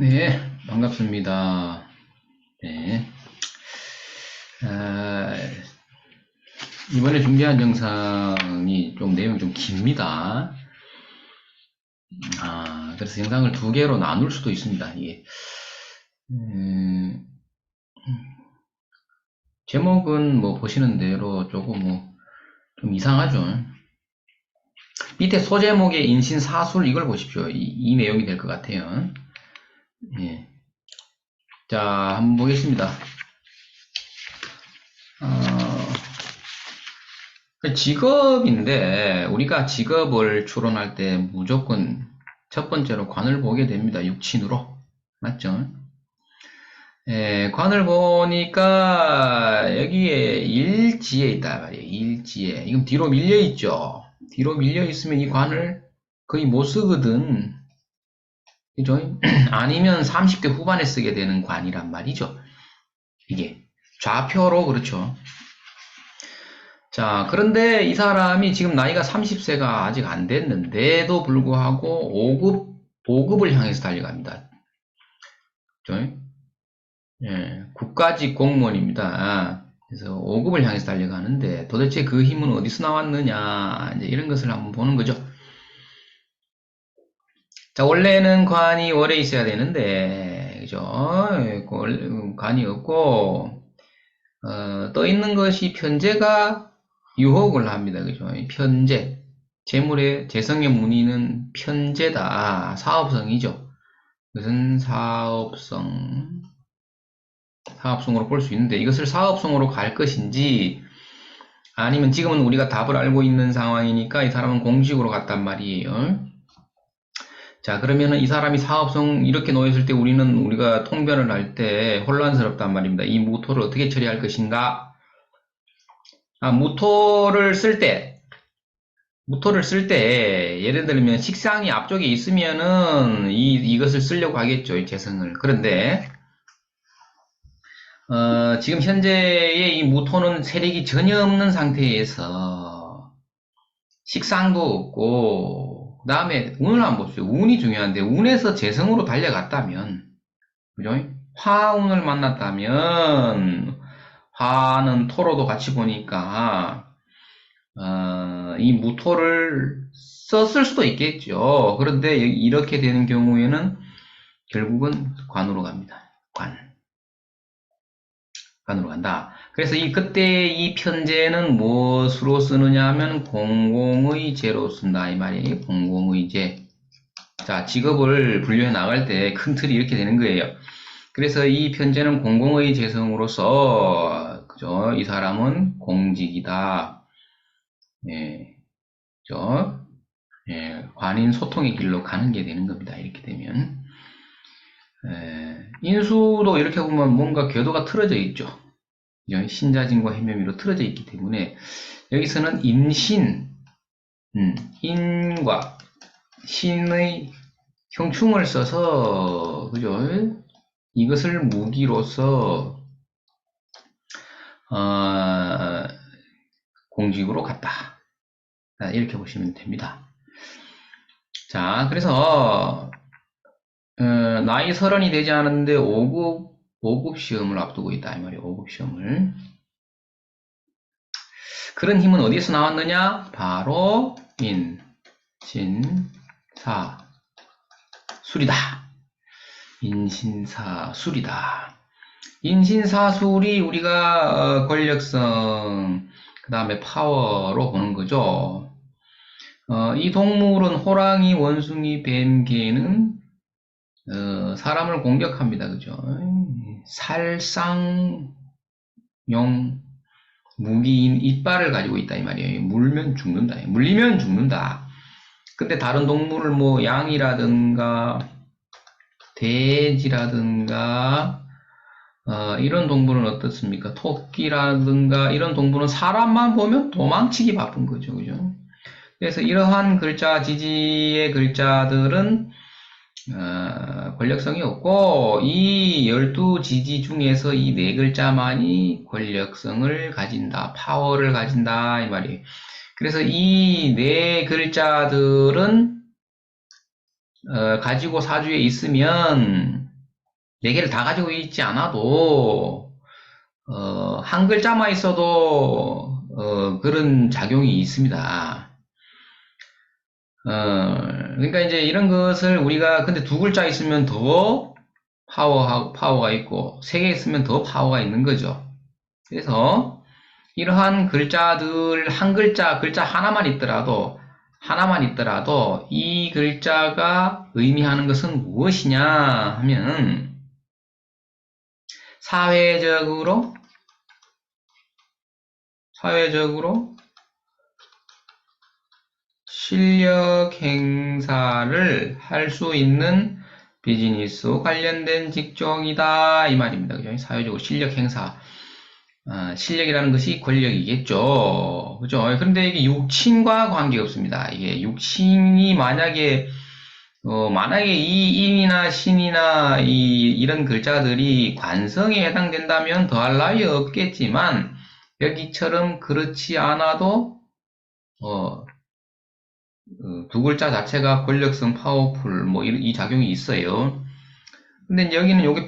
네, 반갑습니다. 네. 아, 이번에 준비한 영상이 좀 내용이 좀 깁니다. 그래서 영상을 두 개로 나눌 수도 있습니다. 이게. 제목은 뭐 보시는 대로 조금 뭐 좀 이상하죠. 밑에 소제목의 인신사술 이걸 보십시오. 이 내용이 될 것 같아요. 예. 자, 한번 보겠습니다. 직업인데 우리가 직업을 추론할 때 무조건 첫 번째로 관을 보게 됩니다. 육친으로. 맞죠? 예, 관을 보니까 여기에 일지에 있다 말이에요. 일지에. 이건 뒤로 밀려 있죠. 뒤로 밀려 있으면 이 관을 거의 못 쓰거든. 그죠? 아니면 30대 후반에 쓰게 되는 관이란 말이죠. 이게. 좌표로 그렇죠. 자, 그런데 이 사람이 지금 나이가 30세가 아직 안 됐는데도 불구하고 5급을 향해서 달려갑니다. 그죠? 예, 국가직 공무원입니다. 그래서 5급을 향해서 달려가는데 도대체 그 힘은 어디서 나왔느냐, 이제 이런 것을 한번 보는 거죠. 자, 원래는 관이 오래 있어야 되는데, 그죠? 관이 없고, 떠 있는 것이 편제가 유혹을 합니다. 그죠? 편제. 재물의 재성의 문의는 편제다. 사업성이죠. 이것은 사업성으로 볼 수 있는데 이것을 사업성으로 갈 것인지 아니면 지금은 우리가 답을 알고 있는 상황이니까 이 사람은 공직으로 갔단 말이에요. 자, 그러면은 이 사람이 사업성 이렇게 놓였을 때 우리가 통변을 할 때 혼란스럽단 말입니다. 이 무토를 어떻게 처리할 것인가? 무토를 쓸 때 예를 들면 식상이 앞쪽에 있으면은 이것을 쓰려고 하겠죠. 이 재성을. 그런데 지금 현재의 이 무토는 세력이 전혀 없는 상태에서 식상도 없고 그 다음에 운을 한번 보십시오. 운이 중요한데 운에서 재성으로 달려갔다면 그죠? 화운을 만났다면 화는 토로도 같이 보니까 이 무토를 썼을 수도 있겠죠. 그런데 이렇게 되는 경우에는 결국은 관으로 갑니다. 관으로 간다. 그래서 그때 이 편제는 무엇으로 쓰느냐 하면 공공의제로 쓴다 이 말이에요. 공공의제. 자, 직업을 분류해 나갈 때 큰 틀이 이렇게 되는 거예요. 그래서 이 편제는 공공의 재성으로서 그죠? 이 사람은 공직이다. 예, 그죠? 예, 관인 소통의 길로 가는 게 되는 겁니다. 이렇게 되면. 인수도 이렇게 보면 뭔가 궤도가 틀어져 있죠. 신자진과 해묘미로 틀어져 있기 때문에 여기서는 인과 신의 형충을 써서 그죠? 이것을 무기로서 공직으로 갔다. 이렇게 보시면 됩니다. 자, 그래서 나이 30이 되지 않았는데 5급 시험을 앞두고 있다 이 말이에요. 5급 시험을. 그런 힘은 어디서 나왔느냐? 바로 인신사술이다. 인신사술이 우리가 권력성, 그 다음에 파워로 보는 거죠. 이 동물은 호랑이, 원숭이, 뱀, 개는 사람을 공격합니다. 그죠? 살상용 무기인 이빨을 가지고 있다 이 말이에요. 물면 죽는다. 물리면 죽는다. 근데 다른 동물을 뭐 양이라든가 돼지라든가 이런 동물은 어떻습니까? 토끼라든가 이런 동물은 사람만 보면 도망치기 바쁜 거죠. 그죠? 그래서 이러한 지지의 글자들은 권력성이 없고 이 12지지 중에서 이 4글자만이 권력성을 가진다. 파워를 가진다 이 말이에요. 그래서 이 4글자들은 가지고 사주에 있으면 4개를 다 가지고 있지 않아도 한 글자만 있어도 그런 작용이 있습니다. 그러니까 이제 이런 것을 우리가 근데 2글자 있으면 더 파워가 있고 3개 있으면 더 파워가 있는 거죠. 그래서 이러한 글자들 한 글자 하나만 있더라도 이 글자가 의미하는 것은 무엇이냐 하면 사회적으로 실력 행사를 할 수 있는 비즈니스 관련된 직종이다 이 말입니다. 그죠? 사회적으로 실력 행사. 실력이라는 것이 권력이겠죠. 그죠? 그런데 이게 육친과 관계없습니다. 이게 육친이 만약에 이 인이나 신이나 이런 글자들이 관성에 해당된다면 더할 나위 없겠지만, 여기처럼 그렇지 않아도, 2글자 자체가 권력성 파워풀, 뭐, 이 작용이 있어요. 근데 여기는 요게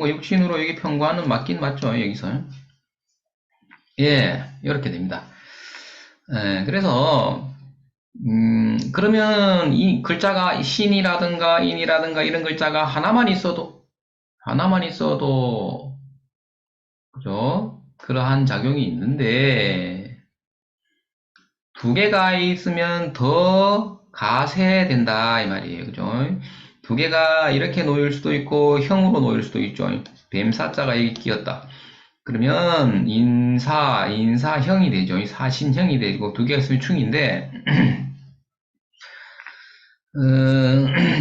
육친으로 여기 평관은 맞긴 맞죠, 여기서. 예, 이렇게 됩니다. 그래서, 그러면 이 글자가 신이라든가 인이라든가 이런 글자가 하나만 있어도, 그죠? 그러한 작용이 있는데, 2개가 있으면 더 가세된다, 이 말이에요. 그죠? 2개가 이렇게 놓일 수도 있고, 형으로 놓일 수도 있죠. 뱀사자가 여기 끼었다. 그러면 인사형이 되죠. 사신형이 되고 2개가 있으면 충인데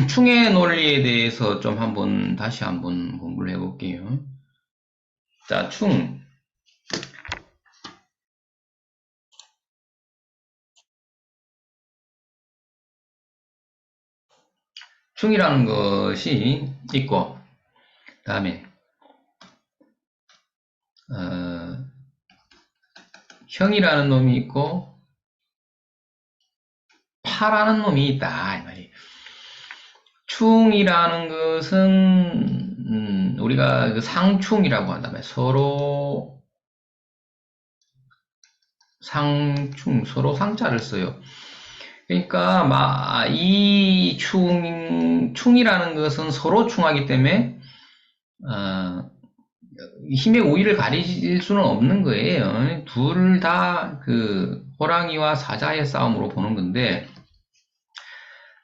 충의 논리에 대해서 좀 다시 한번 공부를 해볼게요. 자, 충이라는 것이 있고, 그 다음에 형이라는 놈이 있고 파라는 놈이 있다 이 말이에요. 충이라는 것은 우리가 그 상충이라고 한다면 서로 상자를 써요. 그러니까 이 충이라는 것은 서로 충하기 때문에 힘의 우위를 가릴 수는 없는 거예요. 둘 다 그 호랑이와 사자의 싸움으로 보는 건데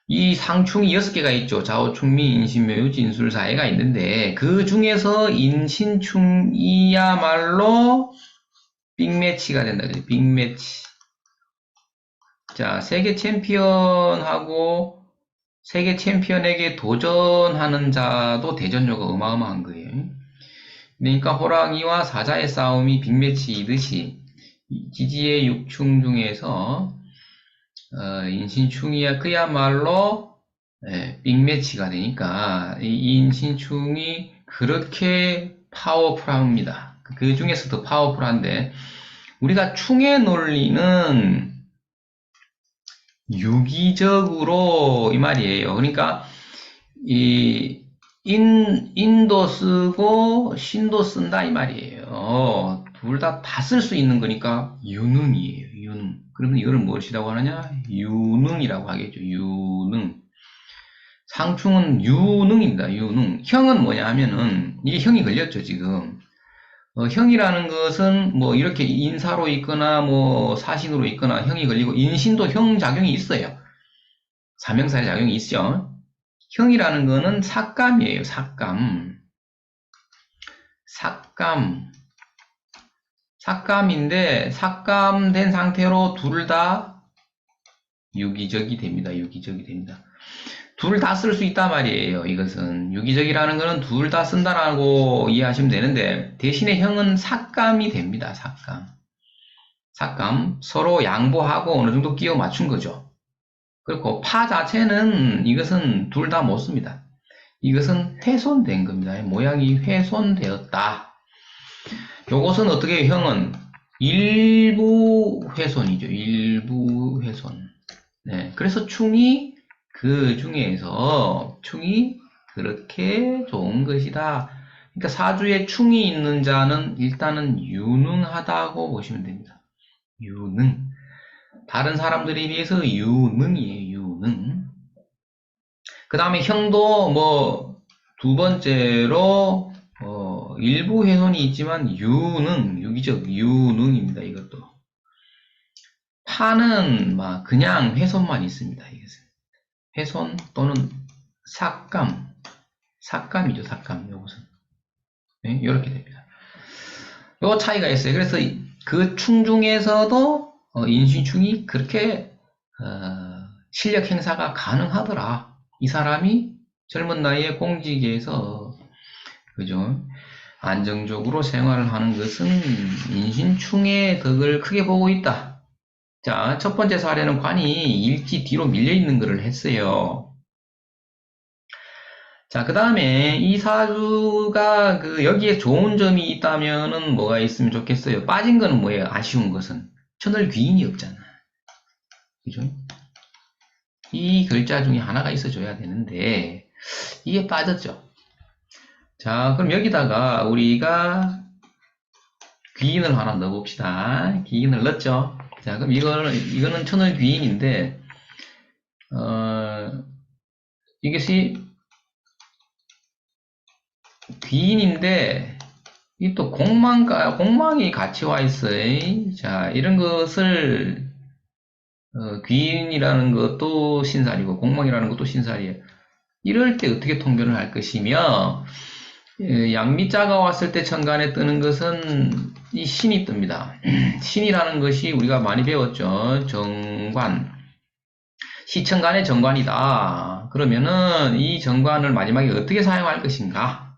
이 상충이 6개가 있죠. 좌우충미, 인신묘유, 진술사해가 있는데 그 중에서 인신충이야말로 빅매치가 된다. 빅매치. 자, 세계 챔피언에게 도전하는 자도 대전료가 어마어마한 거예요. 그러니까 호랑이와 사자의 싸움이 빅매치이듯이 지지의 6충 중에서 인신충이야 그야말로 빅매치가 되니까 이 인신충이 그렇게 파워풀합니다. 그 중에서 더 파워풀한데 우리가 충의 논리는 유기적으로 이 말이에요. 그러니까 이 인도 쓰고 신도 쓴다 이 말이에요. 둘 다 쓸 수 있는 거니까 유능이에요. 유능. 그러면 이거를 무엇이라고 하느냐? 유능이라고 하겠죠. 유능. 상충은 유능입니다. 유능. 형은 뭐냐 하면은 이게 형이 걸렸죠, 지금. 형이라는 것은 뭐 이렇게 인사로 있거나 뭐 사신으로 있거나 형이 걸리고 인신도 형 작용이 있어요. 사명사의 작용이 있죠. 형이라는 거는 삭감이에요. 삭감인데 삭감된 상태로 둘 다 유기적이 됩니다. 둘 다 쓸 수 있단 말이에요. 이것은 유기적이라는 거는 둘 다 쓴다라고 이해하시면 되는데 대신에 형은 삭감이 됩니다. 삭감 서로 양보하고 어느 정도 끼워 맞춘 거죠. 그리고 파 자체는 이것은 둘 다 못 씁니다. 이것은 훼손된 겁니다. 모양이 훼손되었다. 요것은 어떻게 해요? 형은 일부 훼손이죠. 일부 훼손. 네, 그래서 충이 그 그렇게 좋은 것이다. 그러니까 사주에 충이 있는 자는 일단은 유능하다고 보시면 됩니다. 유능. 다른 사람들에 비해서 유능이에요, 유능. 그 다음에 형도 뭐, 두 번째로, 일부 훼손이 있지만 유능, 유기적 유능입니다, 이것도. 파는 막 그냥 훼손만 있습니다, 이것은. 훼손 또는 삭감. 삭감이죠, 삭감, 요것은. 네, 이렇게 됩니다. 요 차이가 있어요. 그래서 그 충 중에서도 인신충이 그렇게 실력 행사가 가능하더라. 이 사람이 젊은 나이에 공직에서 그죠? 안정적으로 생활을 하는 것은 인신충의 덕을 크게 보고 있다. 자, 첫 번째 사례는 관이 일지 뒤로 밀려 있는 것을 했어요. 자, 그 다음에 이 사주가 여기에 좋은 점이 있다면은 뭐가 있으면 좋겠어요. 빠진 거는 뭐예요? 아쉬운 것은. 천을 귀인이 없잖아. 그죠? 이 글자 중에 하나가 있어줘야 되는데, 이게 빠졌죠. 자, 그럼 여기다가 우리가 귀인을 하나 넣어봅시다. 귀인을 넣었죠. 자, 그럼 이거는 천을 귀인인데, 이것이 귀인인데, 이 또 공망이 같이 와 있어요. 자, 이런 것을, 귀인이라는 것도 신살이고, 공망이라는 것도 신살이에요. 이럴 때 어떻게 통변을 할 것이며, 양미자가 왔을 때 천간에 뜨는 것은 이 신이 뜹니다. 신이라는 것이 우리가 많이 배웠죠. 정관. 시천간의 정관이다. 그러면은 이 정관을 마지막에 어떻게 사용할 것인가?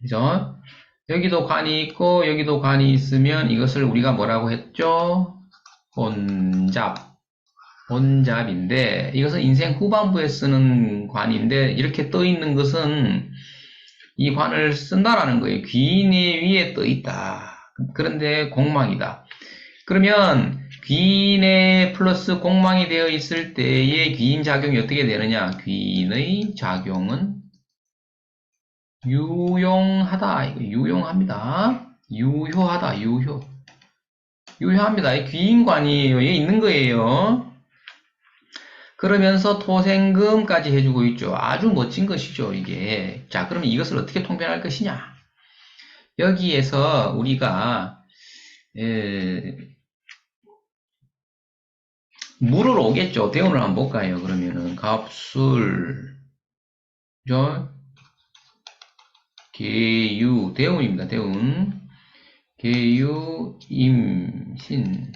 그죠? 여기도 관이 있고 여기도 관이 있으면 이것을 우리가 뭐라고 했죠? 혼잡인데 이것은 인생 후반부에 쓰는 관인데 이렇게 떠 있는 것은 이 관을 쓴다라는 거예요. 귀인의 위에 떠 있다. 그런데 공망이다. 그러면 귀인에 플러스 공망이 되어 있을 때의 귀인 작용이 어떻게 되느냐? 귀인의 작용은 유용하다. 이거 유용합니다. 유효하다. 유효합니다. 귀인관이 여기 있는 거예요. 그러면서 토생금까지 해주고 있죠. 아주 멋진 것이죠, 이게. 자, 그러면 이것을 어떻게 통변할 것이냐? 여기에서 우리가 물을 오겠죠. 대운을 한번 볼까요? 그러면은 갑술, 그죠? 계유, 대운입니다. 대운. 계유, 임신,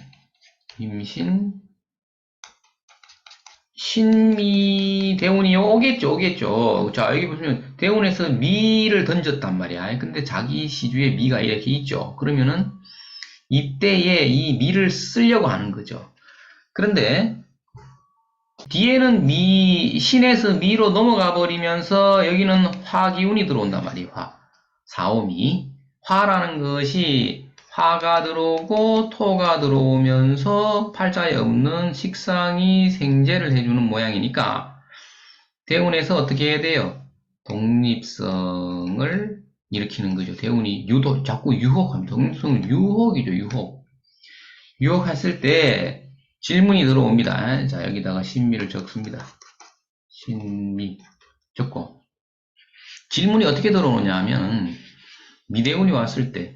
신미, 대운이 오겠죠. 자, 여기 보시면 대운에서 미를 던졌단 말이야. 근데 자기 시주에 미가 이렇게 있죠. 그러면은 이때에 이 미를 쓰려고 하는 거죠. 그런데 뒤에는 신에서 미로 넘어가 버리면서 여기는 화 기운이 들어온단 말이에요. 사오미. 화라는 것이 화가 들어오고 토가 들어오면서 팔자에 없는 식상이 생재를 해주는 모양이니까 대운에서 어떻게 해야 돼요? 독립성을 일으키는 거죠. 대운이 자꾸 유혹합니다. 독립성은 유혹이죠. 유혹했을 때 질문이 들어옵니다. 자, 여기다가 신미를 적습니다. 신미 적고 질문이 어떻게 들어오느냐 하면 미대운이 왔을 때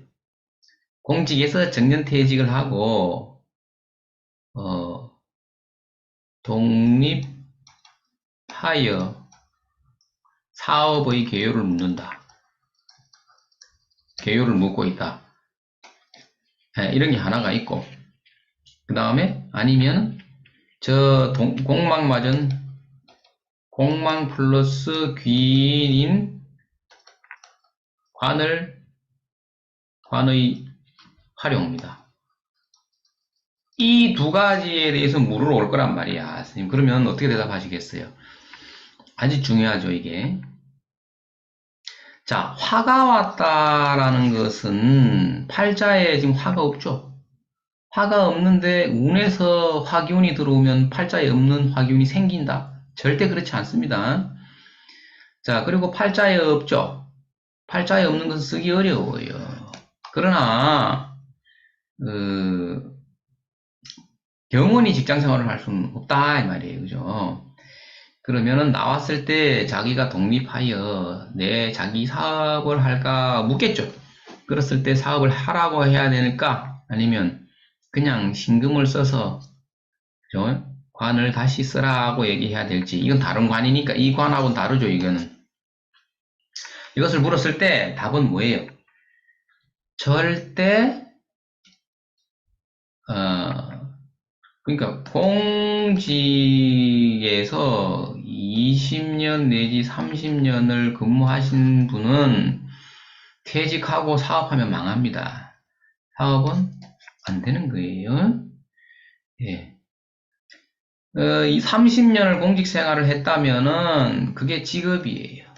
공직에서 정년퇴직을 하고 독립하여 사업의 개요를 묻는다. 개요를 묻고 있다. 이런 게 하나가 있고 그 다음에 아니면 공망 플러스 귀인인 관의 활용입니다. 이 두 가지에 대해서 물으러 올 거란 말이야. 선생님, 그러면 어떻게 대답하시겠어요? 아주 중요하죠, 이게. 자, 화가 왔다라는 것은 팔자에 지금 화가 없죠? 화가 없는데 운에서 화기운이 들어오면 팔자에 없는 화기운이 생긴다? 절대 그렇지 않습니다. 자, 그리고 팔자에 없죠. 팔자에 없는 것은 쓰기 어려워요. 그러나 영원히 직장 생활을 할 수는 없다 이 말이에요. 그죠? 그러면은 나왔을 때 자기가 독립하여 내 자기 사업을 할까 묻겠죠. 그랬을 때 사업을 하라고 해야 되니까 아니면 그냥 신금을 써서 그죠? 관을 다시 쓰라고 얘기해야 될지 이건 다른 관이니까 이 관하고는 다르죠. 이거는 이것을 물었을 때 답은 뭐예요? 절대 그러니까 공직에서 20년 내지 30년을 근무하신 분은 퇴직하고 사업하면 망합니다. 사업은 안 되는 거예요. 예. 이 30년을 공직 생활을 했다면은 그게 직업이에요.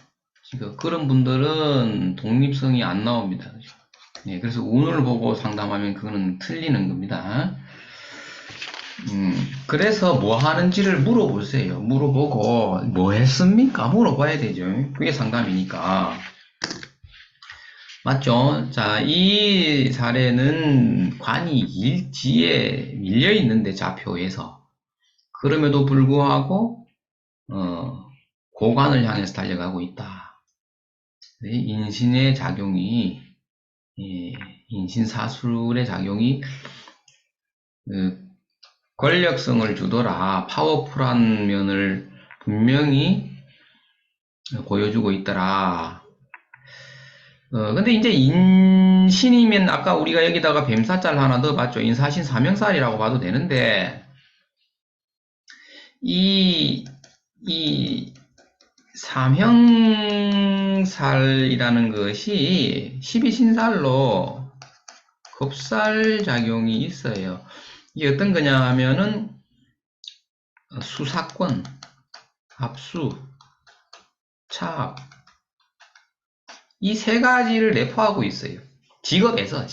직업. 그런 분들은 독립성이 안 나옵니다. 그죠? 예, 그래서 운을 보고 상담하면 그거는 틀리는 겁니다. 그래서 뭐 하는지를 물어보세요. 물어보고 뭐 했습니까? 물어봐야 되죠. 그게 상담이니까. 맞죠? 자, 이 사례는 관이 일지에 밀려 있는데 좌표에서 그럼에도 불구하고 고관을 향해서 달려가고 있다. 네, 인신의 작용이 인신사술의 작용이 권력성을 주더라. 파워풀한 면을 분명히 보여주고 있더라. 근데 이제 인신이면 아까 우리가 여기다가 뱀사자를 하나 넣어봤죠. 인사신 사명살이라고 봐도 되는데 이 사명살이라는 것이 12신살로 겁살 작용이 있어요. 이게 어떤 거냐 하면은 수사권, 압수, 차압 이 세 가지를 내포하고 있어요. 직업에서.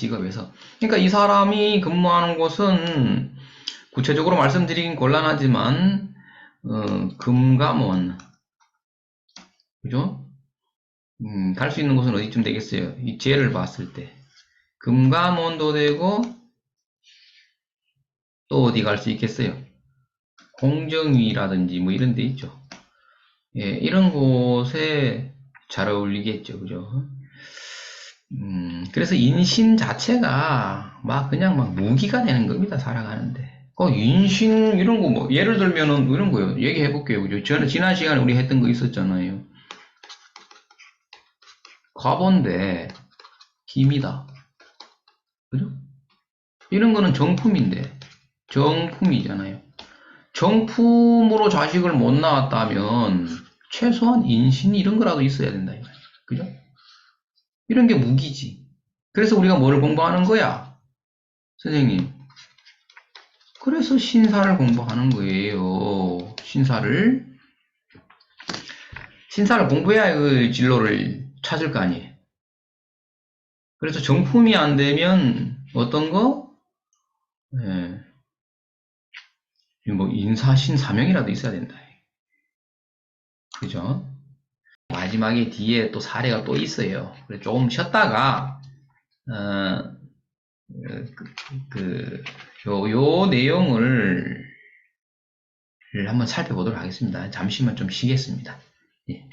그러니까 이 사람이 근무하는 곳은 구체적으로 말씀드리긴 곤란하지만 금감원 그죠? 갈 수 있는 곳은 어디쯤 되겠어요? 이 죄를 봤을 때 금감원도 되고 또 어디 갈 수 있겠어요? 공정위라든지 뭐 이런 데 있죠. 예, 이런 곳에 잘 어울리겠죠. 그죠? 그래서 인신 자체가 그냥 무기가 되는 겁니다. 살아가는데. 인신 이런 거 뭐 예를 들면은 이런 거요. 얘기해 볼게요. 그죠? 지난 시간에 우리 했던 거 있었잖아요. 과본데 김이다. 그죠? 이런 거는 정품인데 정품이잖아요. 정품으로 자식을 못 낳았다면 최소한 인신 이런 거라도 있어야 된다. 그죠? 이런 게 무기지. 그래서 우리가 뭐를 공부하는 거야? 선생님. 그래서 신사를 공부하는 거예요. 신사를 공부해야 그 진로를 찾을 거 아니에요. 그래서 정품이 안 되면 어떤 거? 예, 뭐 인사신 사명이라도 있어야 된다. 그죠? 마지막에 뒤에 또 사례가 또 있어요. 그래서 조금 쉬었다가 요 내용을 한번 살펴보도록 하겠습니다. 잠시만 좀 쉬겠습니다. 예.